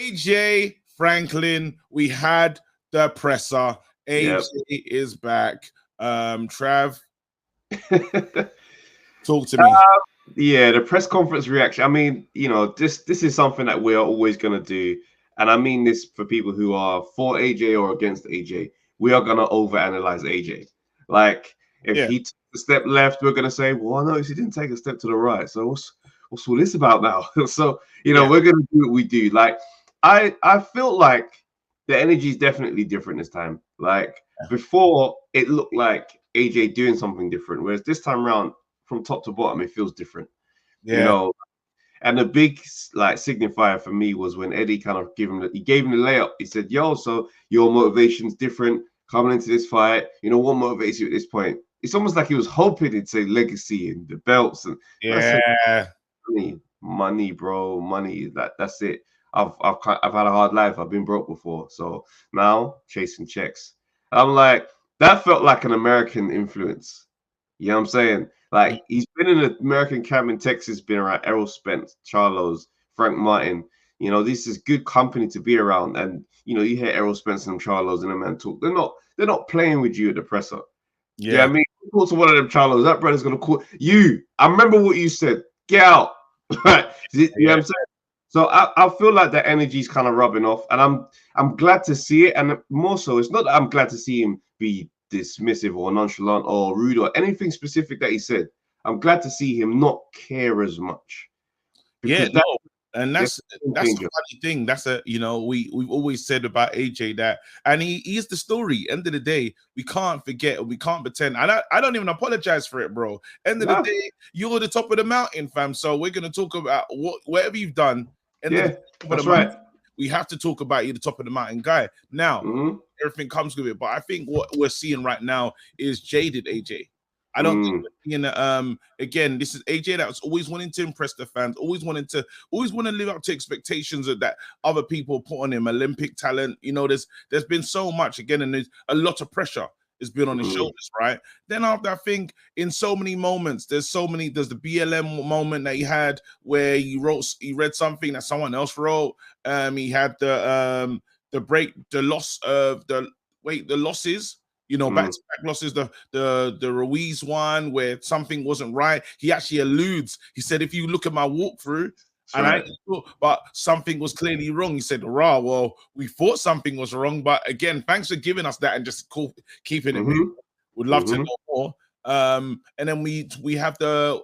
AJ Franklin, we had the presser. AJ is back. Trav, talk to me. Yeah, the press conference reaction. I mean, you know, this is something that we are always gonna do, and I mean this for people who are for AJ or against AJ. We are gonna overanalyze AJ. Like, if he took a step left, we're gonna say, "Well, no, he didn't take a step to the right." So what's all this about now? So you know, we're gonna do what we do. Like, I feel like the energy is definitely different this time. Like before, it looked like AJ doing something different, whereas this time around, from top to bottom, it feels different. You know, and the big like signifier for me was when Eddie kind of gave him the layup. He said, "Yo, so your motivation's different coming into this fight. You know, what motivates you at this point?" It's almost like he was hoping it'd say legacy and the belts and money, bro, money. That's it. I've had a hard life. I've been broke before, so now chasing checks. I'm like, that felt like an American influence. You know what I'm saying? Like, he's been in an American camp in Texas, been around Errol Spence, Charlos, Frank Martin. You know, this is good company to be around. And you know, you hear Errol Spence and Charlos and a man talk. They're not playing with you at the presser. Yeah, I mean, talk to one of them Charlos. That brother's gonna call you. I remember what you said. Get out. You know what I'm saying? So I feel like that energy is kind of rubbing off, and I'm glad to see it. And more so, it's not that I'm glad to see him be dismissive or nonchalant or rude or anything specific that he said. I'm glad to see him not care as much. And that's the funny thing. That's we've always said about AJ that, and he is the story. End of the day, we can't forget, we can't pretend. And I don't even apologize for it, bro. End of the day, you're the top of the mountain, fam. So we're gonna talk about whatever you've done. That's right. We have to talk about you, the top of the mountain guy. Now, everything comes with it. But I think what we're seeing right now is jaded AJ. I don't think we're seeing, again, this is AJ that was always wanting to impress the fans, always want to live up to expectations of that other people put on him, Olympic talent. You know, there's been so much again, and there's a lot of pressure has been on his shoulders, right? Then after, I think in so many moments, there's the BLM moment that he had where he read something that someone else wrote. He had the losses. You know, back-to-back losses, the Ruiz one where something wasn't right. He actually alludes. He said, if you look at my walkthrough, but something was clearly wrong. He said, well, we thought something was wrong, but again, thanks for giving us that and just keeping it. Would love to know more. And then we have the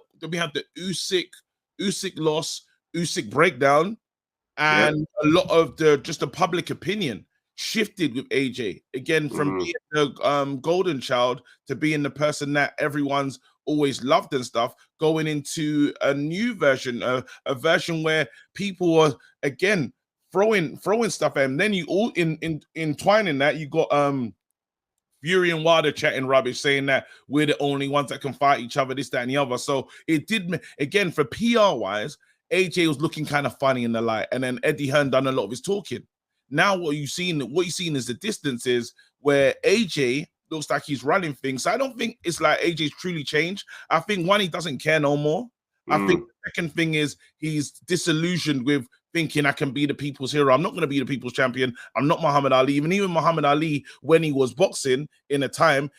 Usyk loss, Usyk breakdown, and a lot of the public opinion shifted with AJ again from being the golden child to being the person that everyone's always loved and stuff, going into a new version, a version where people are again throwing stuff at him. Then you all entwining that you got Fury and Wilder chatting rubbish, saying that we're the only ones that can fight each other, this, that, and the other. So it did, again, for PR wise, AJ was looking kind of funny in the light, and then Eddie Hearn done a lot of his talking. Now what you've seen is the distances where AJ looks like he's running things. So I don't think it's like AJ's truly changed. I think one, he doesn't care no more. I think the second thing is he's disillusioned with thinking I can be the people's hero. I'm not going to be the people's champion. I'm not Muhammad Ali. Even Muhammad Ali, when he was boxing in a time,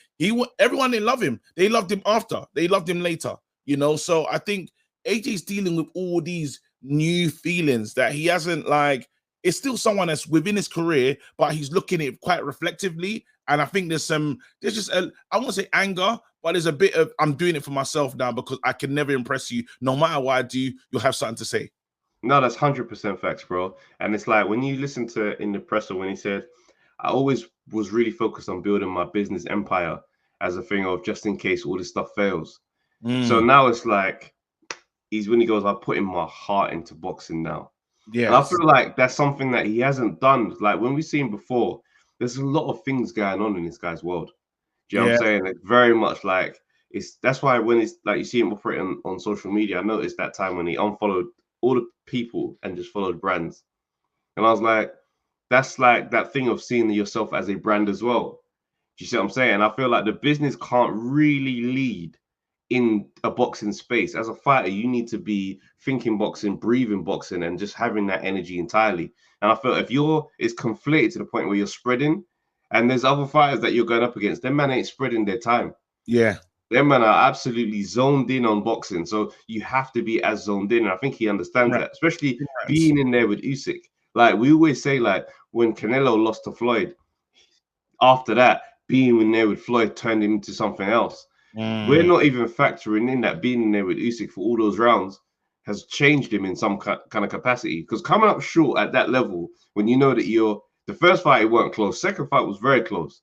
everyone didn't love him. They loved him after. They loved him later. You know, so I think AJ's dealing with all these new feelings that he hasn't like. It's still someone that's within his career, but he's looking at it quite reflectively. And I think there's just I won't say anger, but there's a bit of, I'm doing it for myself now because I can never impress you. No matter what I do, you'll have something to say. No, that's 100% facts, bro. And it's like when you listen to in the presser when he said, I always was really focused on building my business empire as a thing of just in case all this stuff fails. So now it's like when he goes, I'm putting my heart into boxing now. Yeah, and I feel like that's something that he hasn't done. Like when we've seen before, there's a lot of things going on in this guy's world. Do you know what I'm saying? It's very much like that's why when it's like you see him operating on social media, I noticed that time when he unfollowed all the people and just followed brands. And I was like, that's like that thing of seeing yourself as a brand as well. Do you see what I'm saying? I feel like the business can't really lead in a boxing space. As a fighter, you need to be thinking boxing, breathing boxing, and just having that energy entirely. And I feel if it's conflated to the point where you're spreading, and there's other fighters that you're going up against, them man ain't spreading their time. Yeah. Them man are absolutely zoned in on boxing. So you have to be as zoned in. And I think he understands that, especially being in there with Usyk. Like we always say, like when Canelo lost to Floyd, after that, being in there with Floyd turned him into something else. We're not even factoring in that being in there with Usyk for all those rounds has changed him in some kind of capacity. Because coming up short at that level, when you know that the first fight it weren't close, second fight was very close.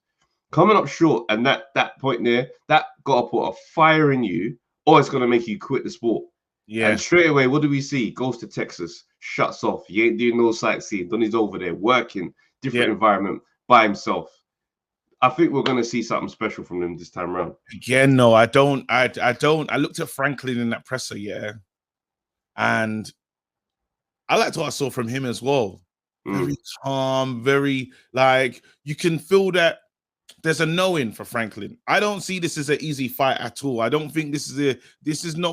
Coming up short and that point there, that got to put a fire in you, or it's gonna make you quit the sport. Yeah. And straight away, what do we see? Goes to Texas, shuts off. He ain't doing no sightseeing. Donny's over there working, different environment by himself. I think we're gonna see something special from him this time around. Again, no, I don't. I don't. I looked at Franklin in that presser, yeah, and I liked what I saw from him as well. Very calm, very like you can feel that there's a knowing for Franklin. I don't see this as an easy fight at all. I don't think this is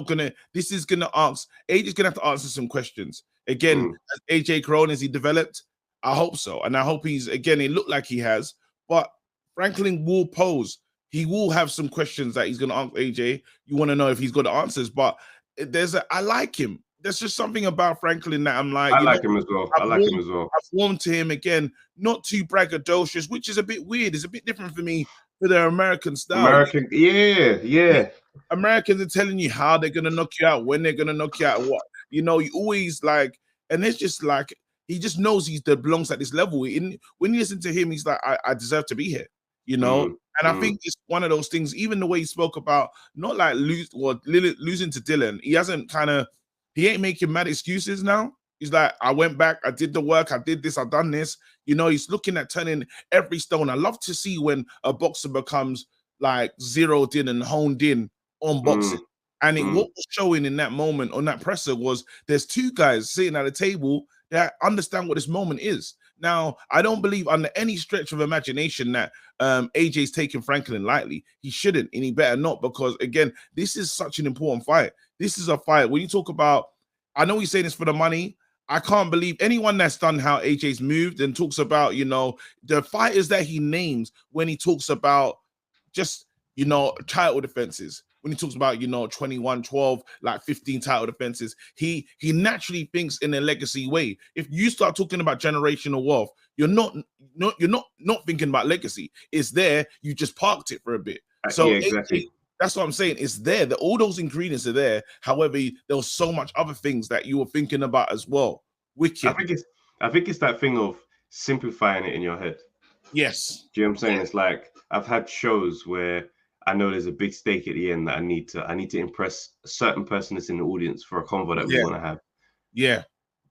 gonna ask AJ's gonna have to answer some questions. Again, as AJ grown as he developed, I hope so. And I hope it looked like he has, but Franklin will pose. He will have some questions that he's gonna ask AJ. You want to know if he's got the answers, but I like him. There's just something about Franklin that I'm like, I like him as well. I've warmed to him again, not too braggadocious, which is a bit weird. It's a bit different for me for the American style. Yeah. Americans are telling you how they're gonna knock you out, when they're gonna knock you out, what you always like, and it's just like he just knows he belongs at this level. When you listen to him, he's like, I deserve to be here, And I think it's one of those things. Even the way he spoke about not like losing to Dylan, he ain't making mad excuses now. He's like, I went back, I did the work, I did this, I've done this. He's looking at turning every stone. I love to see when a boxer becomes like zeroed in and honed in on boxing. And what was showing in that moment on that presser was there's two guys sitting at a table that understand what this moment is. Now, I don't believe under any stretch of imagination that AJ's taking Franklin lightly. He shouldn't, and he better not, because again, this is such an important fight. This is a fight. When you talk about, I know he's saying this for the money. I can't believe anyone that's done how AJ's moved and talks about, the fighters that he names when he talks about just, title defenses. When he talks about, 21, 12, like 15 title defenses, he naturally thinks in a legacy way. If you start talking about generational wealth, you're not thinking about legacy. It's there. You just parked it for a bit. So yeah, exactly. That's what I'm saying. It's there. All those ingredients are there. However, there was so much other things that you were thinking about as well. Wicked. I think it's that thing of simplifying it in your head. Yes. Do you know what I'm saying? Yeah. It's like I've had shows where I know there's a big stake at the end that I need to impress a certain person that's in the audience for a convo that we want to have. Yeah.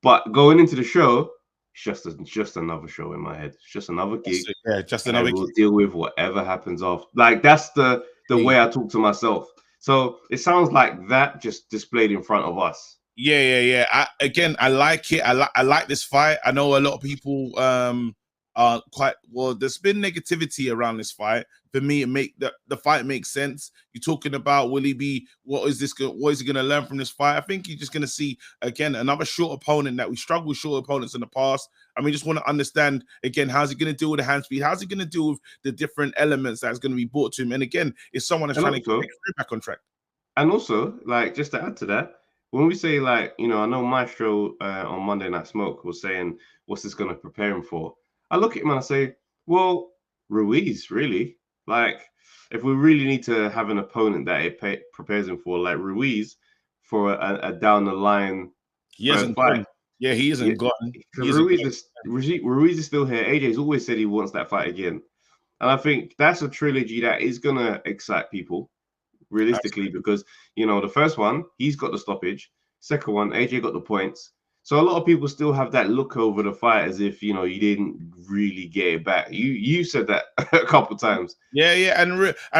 But going into the show, it's just another show in my head. It's just another gig. Just another gig. We'll deal with whatever happens after. Like that's the way I talk to myself. So it sounds like that just displayed in front of us. Yeah. I like it. I like this fight. I know a lot of people are quite well. There's been negativity around this fight. For me, the fight makes sense. You're talking about what is he going to learn from this fight? I think you're just going to see again another short opponent that we struggled with short opponents in the past. I mean, just want to understand again, how's he going to deal with the hand speed? How's he going to deal with the different elements that's going to be brought to him? And again, it's someone that's trying to get back on track. And also, like, just to add to that, when we say like, I know Maestro on Monday Night Smoke was saying, what's this going to prepare him for? I look at him and I say, well, Ruiz, really? Like, if we really need to have an opponent that it prepares him for, like Ruiz, for a down the line fight. Yeah, he isn't gone. Ruiz is still here. AJ's always said he wants that fight again. And I think that's a trilogy that is going to excite people, realistically, because, the first one, he's got the stoppage. Second one, AJ got the points. So a lot of people still have that look over the fight as if, you didn't really get it back. You said that a couple times. Yeah. And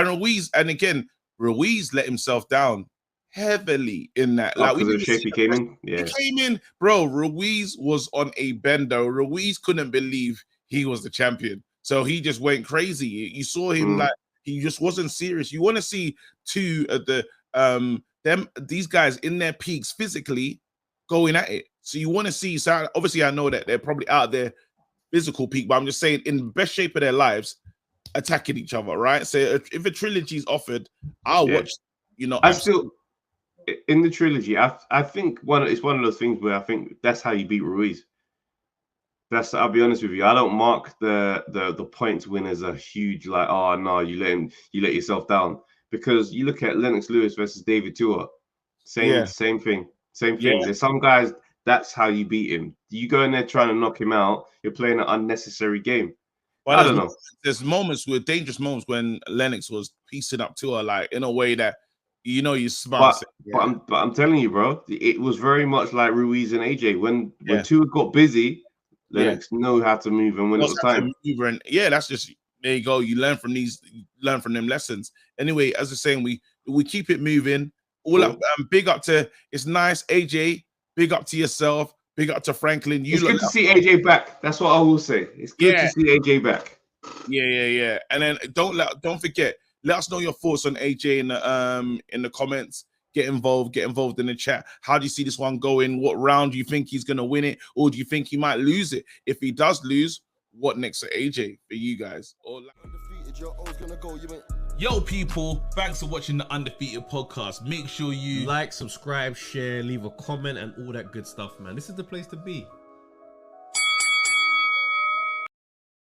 Ruiz, and again, Ruiz let himself down heavily in that. Like because of the shape he came in? Yeah. He came in, bro, Ruiz was on a bender. Ruiz couldn't believe he was the champion. So he just went crazy. You saw him like he just wasn't serious. You want to see two of the these guys in their peaks physically going at it. So you want to see. So obviously, I know that they're probably out there physical peak, but I'm just saying in the best shape of their lives, attacking each other, right? So if a trilogy is offered, I'll watch. You know, I still in the trilogy. I think it's one of those things where I think that's how you beat Ruiz. I'll be honest with you. I don't mark the points win as a huge like, oh no, you let yourself down, because you look at Lennox Lewis versus David Tua, same thing. There's some guys that's how you beat him. You go in there trying to knock him out, you're playing an unnecessary game. Well, I don't know. There's dangerous moments when Lennox was piecing up Tua like in a way that you smart. But I'm telling you, bro, it was very much like Ruiz and AJ when Tua got busy. Lennox know how to move, and when it was time, and that's just there you go. You learn from them lessons. Anyway, as I was saying, we keep it moving. All up, big up to it's nice, AJ. Big up to yourself. Big up to Franklin. It's good to see AJ back. That's what I will say. It's good to see AJ back. Yeah. And then don't forget. Let us know your thoughts on AJ in the comments. Get involved in the chat. How do you see this one going? What round do you think he's gonna win it, or do you think he might lose it? If he does lose, what next for AJ for you guys? Yo, people, thanks for watching the Undefeated podcast. Make sure you like, subscribe, share, leave a comment, and all that good stuff, man. This is the place to be.